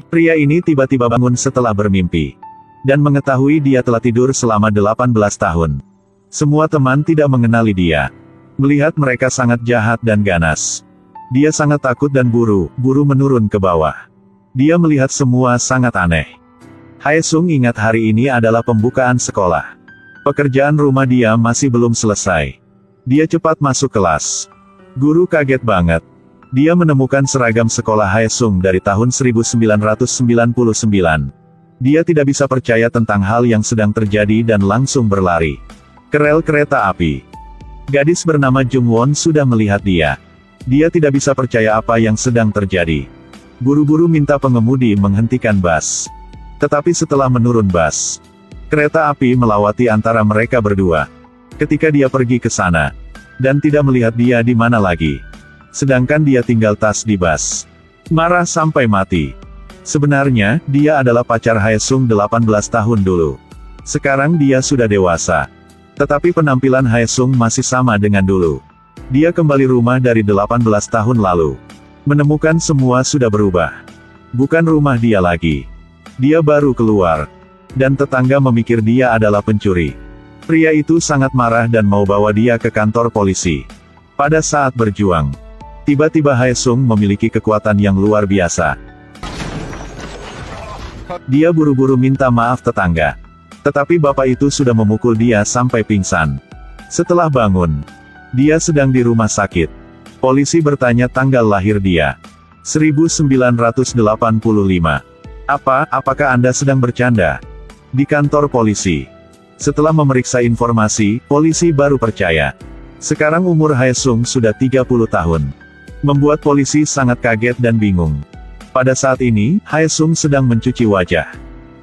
Pria ini tiba-tiba bangun setelah bermimpi. Dan mengetahui dia telah tidur selama 18 tahun. Semua teman tidak mengenali dia. Melihat mereka sangat jahat dan ganas. Dia sangat takut dan buru-buru menurun ke bawah. Dia melihat semua sangat aneh. Haesung ingat hari ini adalah pembukaan sekolah. Pekerjaan rumah dia masih belum selesai. Dia cepat masuk kelas. Guru kaget banget. Dia menemukan seragam sekolah Haesung dari tahun 1999. Dia tidak bisa percaya tentang hal yang sedang terjadi dan langsung berlari ke rel kereta api. Gadis bernama Jungwon sudah melihat dia. Dia tidak bisa percaya apa yang sedang terjadi. Buru-buru minta pengemudi menghentikan bus. Tetapi setelah menurun bus, kereta api melewati antara mereka berdua. Ketika dia pergi ke sana, dan tidak melihat dia di mana lagi. Sedangkan dia tinggal tas di bus. Marah sampai mati. Sebenarnya, dia adalah pacar Haesung 18 tahun dulu. Sekarang dia sudah dewasa. Tetapi penampilan Haesung masih sama dengan dulu. Dia kembali rumah dari 18 tahun lalu. Menemukan semua sudah berubah. Bukan rumah dia lagi. Dia baru keluar. Dan tetangga memikir dia adalah pencuri. Pria itu sangat marah dan mau bawa dia ke kantor polisi. Pada saat berjuang, tiba-tiba Haesung memiliki kekuatan yang luar biasa. Dia buru-buru minta maaf tetangga. Tetapi bapak itu sudah memukul dia sampai pingsan. Setelah bangun, dia sedang di rumah sakit. Polisi bertanya tanggal lahir dia. 1985. Apakah Anda sedang bercanda? Di kantor polisi. Setelah memeriksa informasi, polisi baru percaya. Sekarang umur Haesung sudah 30 tahun. Membuat polisi sangat kaget dan bingung. Pada saat ini, Haesung sedang mencuci wajah.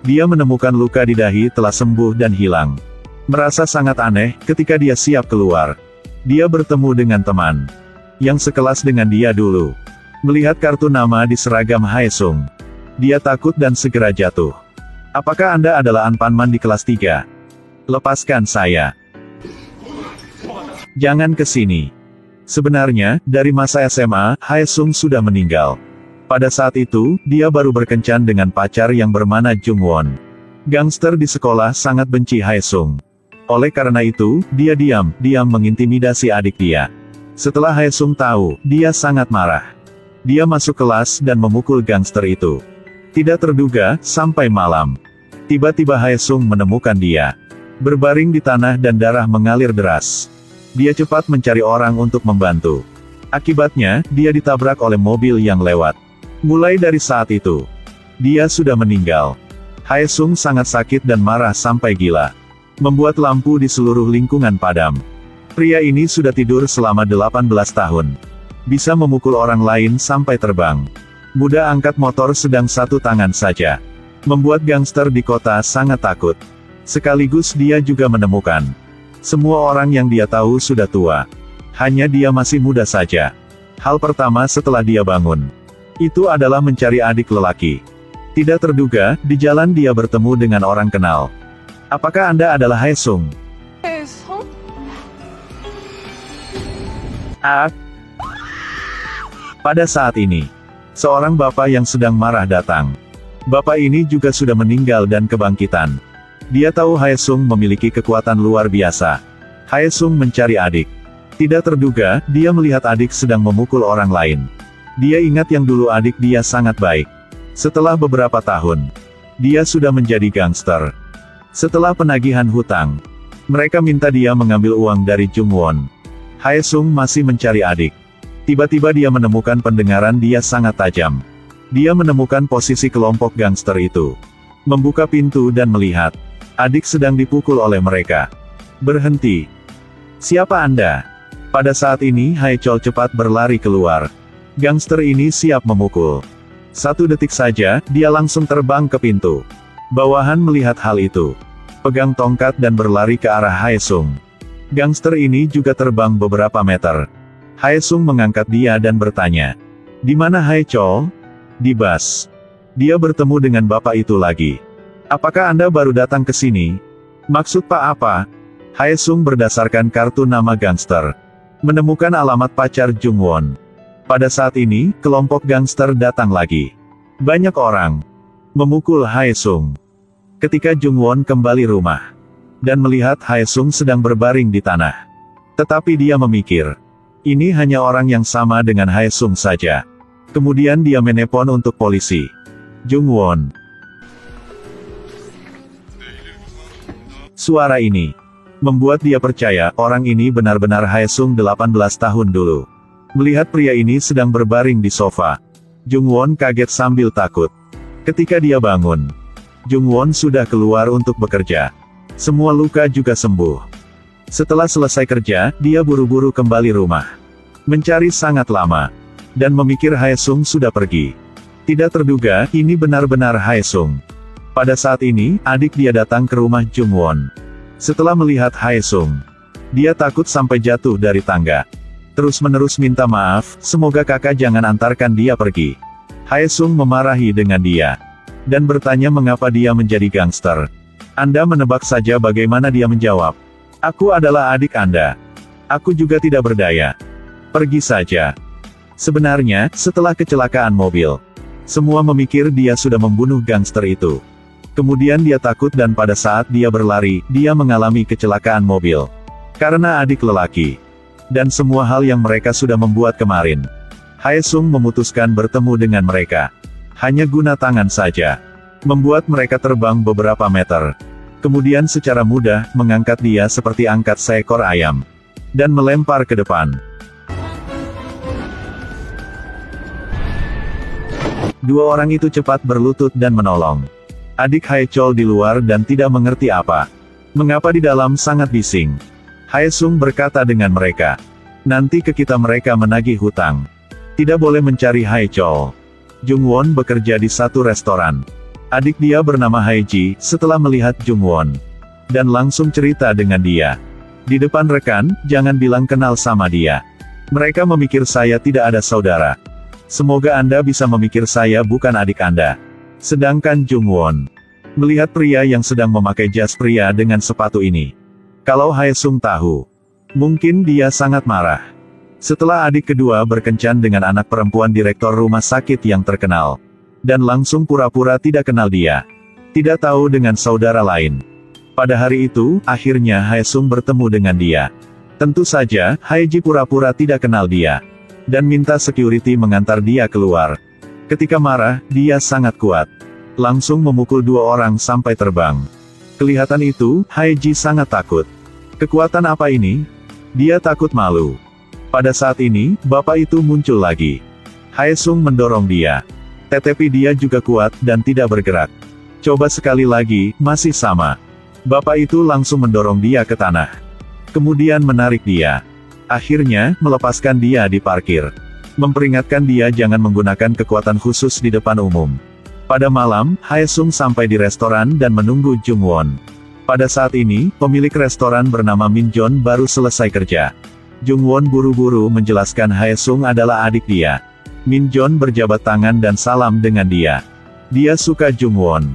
Dia menemukan luka di dahi telah sembuh dan hilang. Merasa sangat aneh, ketika dia siap keluar. Dia bertemu dengan teman yang sekelas dengan dia dulu. Melihat kartu nama di seragam Haesung, dia takut dan segera jatuh. Apakah Anda adalah Anpanman di kelas 3? Lepaskan saya. Jangan ke sini. Sebenarnya, dari masa SMA, Haesung sudah meninggal. Pada saat itu, dia baru berkencan dengan pacar yang bernama Jungwon. Gangster di sekolah sangat benci Haesung. Oleh karena itu, dia diam-diam mengintimidasi adik dia. Setelah Haesung tahu, dia sangat marah. Dia masuk kelas dan memukul gangster itu. Tidak terduga, sampai malam. Tiba-tiba Haesung menemukan dia. Berbaring di tanah dan darah mengalir deras. Dia cepat mencari orang untuk membantu. Akibatnya, dia ditabrak oleh mobil yang lewat. Mulai dari saat itu, dia sudah meninggal. Haesung sangat sakit dan marah sampai gila. Membuat lampu di seluruh lingkungan padam. Pria ini sudah tidur selama 18 tahun. Bisa memukul orang lain sampai terbang. Mudah angkat motor sedang satu tangan saja. Membuat gangster di kota sangat takut. Sekaligus dia juga menemukan. Semua orang yang dia tahu sudah tua. Hanya dia masih muda saja. Hal pertama setelah dia bangun, itu adalah mencari adik lelaki. Tidak terduga, di jalan dia bertemu dengan orang kenal. Apakah Anda adalah Haesung? Haesung? Pada saat ini, seorang bapak yang sedang marah datang. Bapak ini juga sudah meninggal dan kebangkitan. Dia tahu Haesung memiliki kekuatan luar biasa. Haesung mencari adik. Tidak terduga, dia melihat adik sedang memukul orang lain. Dia ingat yang dulu adik dia sangat baik. Setelah beberapa tahun, dia sudah menjadi gangster. Setelah penagihan hutang, mereka minta dia mengambil uang dari Jungwon. Haesung masih mencari adik. Tiba-tiba dia menemukan pendengaran dia sangat tajam. Dia menemukan posisi kelompok gangster itu. Membuka pintu dan melihat. Adik sedang dipukul oleh mereka. Berhenti. Siapa Anda? Pada saat ini Haechol cepat berlari keluar. Gangster ini siap memukul. 1 detik saja, dia langsung terbang ke pintu. Bawahan melihat hal itu. Pegang tongkat dan berlari ke arah Haesung. Gangster ini juga terbang beberapa meter. Haesung mengangkat dia dan bertanya. Di mana Haechol? Di bus. Dia bertemu dengan bapak itu lagi. Apakah Anda baru datang ke sini? Maksud Pak apa? Haesung berdasarkan kartu nama gangster. Menemukan alamat pacar Jungwon. Pada saat ini, kelompok gangster datang lagi. Banyak orang memukul Haesung. Ketika Jungwon kembali rumah dan melihat Haesung sedang berbaring di tanah. Tetapi dia memikir, ini hanya orang yang sama dengan Haesung saja. Kemudian dia menelpon untuk polisi. Jungwon. Suara ini membuat dia percaya orang ini benar-benar Haesung 18 tahun dulu. Melihat pria ini sedang berbaring di sofa, Jungwon kaget sambil takut. Ketika dia bangun, Jungwon sudah keluar untuk bekerja. Semua luka juga sembuh. Setelah selesai kerja, dia buru-buru kembali rumah. Mencari sangat lama. Dan memikir Haesung sudah pergi. Tidak terduga, ini benar-benar Haesung. Pada saat ini, adik dia datang ke rumah Jungwon. Setelah melihat Haesung, dia takut sampai jatuh dari tangga. Terus-menerus minta maaf, semoga kakak jangan antarkan dia pergi. Haesung memarahi dengan dia. Dan bertanya mengapa dia menjadi gangster. Anda menebak saja bagaimana dia menjawab. Aku adalah adik Anda. Aku juga tidak berdaya. Pergi saja. Sebenarnya, setelah kecelakaan mobil, semua memikir dia sudah membunuh gangster itu. Kemudian dia takut dan pada saat dia berlari, dia mengalami kecelakaan mobil. Karena adik lelaki. Dan semua hal yang mereka sudah membuat kemarin. Haesung memutuskan bertemu dengan mereka. Hanya guna tangan saja. Membuat mereka terbang beberapa meter. Kemudian secara mudah, mengangkat dia seperti angkat seekor ayam. Dan melempar ke depan. Dua orang itu cepat berlutut dan menolong. Adik Haechol di luar dan tidak mengerti apa. Mengapa di dalam sangat bising. Haesung berkata dengan mereka. Nanti ke kita mereka menagih hutang. Tidak boleh mencari Haechol. Jungwon bekerja di satu restoran. Adik dia bernama Haeji, setelah melihat Jungwon. Dan langsung cerita dengan dia. Di depan rekan, jangan bilang kenal sama dia. Mereka memikir saya tidak ada saudara. Semoga Anda bisa memikir saya bukan adik Anda. Sedangkan Jungwon melihat pria yang sedang memakai jas pria dengan sepatu ini. Kalau Haesung tahu, mungkin dia sangat marah. Setelah adik kedua berkencan dengan anak perempuan direktur rumah sakit yang terkenal. Dan langsung pura-pura tidak kenal dia. Tidak tahu dengan saudara lain. Pada hari itu, akhirnya Haesung bertemu dengan dia. Tentu saja, Haeji pura-pura tidak kenal dia. Dan minta security mengantar dia keluar. Ketika marah, dia sangat kuat. Langsung memukul dua orang sampai terbang. Kelihatan itu, Haeji sangat takut. Kekuatan apa ini? Dia takut malu. Pada saat ini, bapak itu muncul lagi. Haesung mendorong dia. Tetapi dia juga kuat, dan tidak bergerak. Coba sekali lagi, masih sama. Bapak itu langsung mendorong dia ke tanah. Kemudian menarik dia. Akhirnya, melepaskan dia di parkir. Memperingatkan dia jangan menggunakan kekuatan khusus di depan umum. Pada malam, Haesung sampai di restoran dan menunggu Jungwon. Pada saat ini, pemilik restoran bernama Min Jon baru selesai kerja. Jungwon buru-buru menjelaskan Haesung adalah adik dia. Min Jon berjabat tangan dan salam dengan dia. Dia suka Jungwon.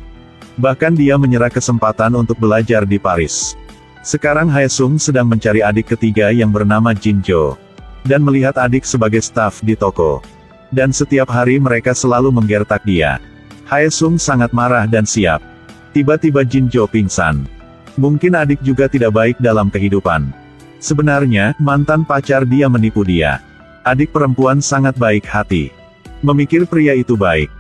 Bahkan dia menyerah kesempatan untuk belajar di Paris. Sekarang Haesung sedang mencari adik ketiga yang bernama Jinjo. Dan melihat adik sebagai staf di toko. Dan setiap hari mereka selalu menggertak dia. Haesung sangat marah dan siap. Tiba-tiba Jinjo pingsan. Mungkin adik juga tidak baik dalam kehidupan. Sebenarnya, mantan pacar dia menipu dia. Adik perempuan sangat baik hati. Memikir pria itu baik.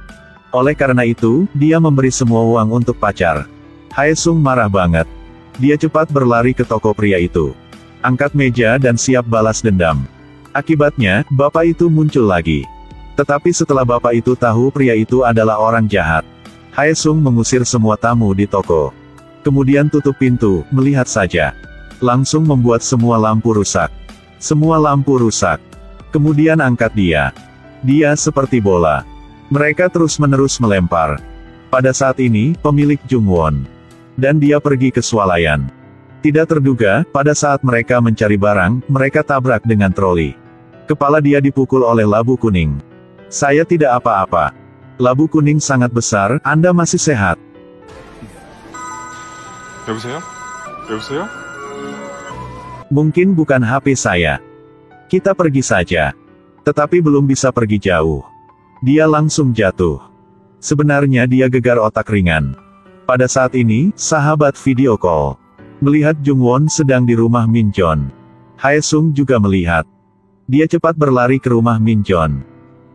Oleh karena itu, dia memberi semua uang untuk pacar. Haesung marah banget. Dia cepat berlari ke toko pria itu. Angkat meja dan siap balas dendam. Akibatnya, bapak itu muncul lagi. Tetapi setelah bapak itu tahu pria itu adalah orang jahat, Haesung mengusir semua tamu di toko. Kemudian tutup pintu, melihat saja. Langsung membuat semua lampu rusak. Semua lampu rusak. Kemudian angkat dia. Dia seperti bola. Mereka terus-menerus melempar. Pada saat ini, pemilik Jungwon. Dan dia pergi ke swalayan. Tidak terduga, pada saat mereka mencari barang, mereka tabrak dengan troli. Kepala dia dipukul oleh labu kuning. Saya tidak apa-apa. Labu kuning sangat besar, Anda masih sehat. 여보세요? 여보세요? Mungkin bukan HP saya. Kita pergi saja. Tetapi belum bisa pergi jauh. Dia langsung jatuh. Sebenarnya dia gegar otak ringan. Pada saat ini, sahabat video call melihat Jungwon sedang di rumah Minjon. Haesung juga melihat. Dia cepat berlari ke rumah Minjon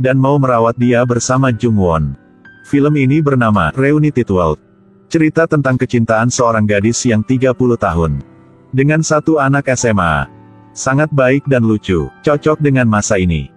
dan mau merawat dia bersama Jungwon. Film ini bernama Reunited World. Cerita tentang kecintaan seorang gadis yang 30 tahun dengan satu anak SMA. Sangat baik dan lucu, cocok dengan masa ini.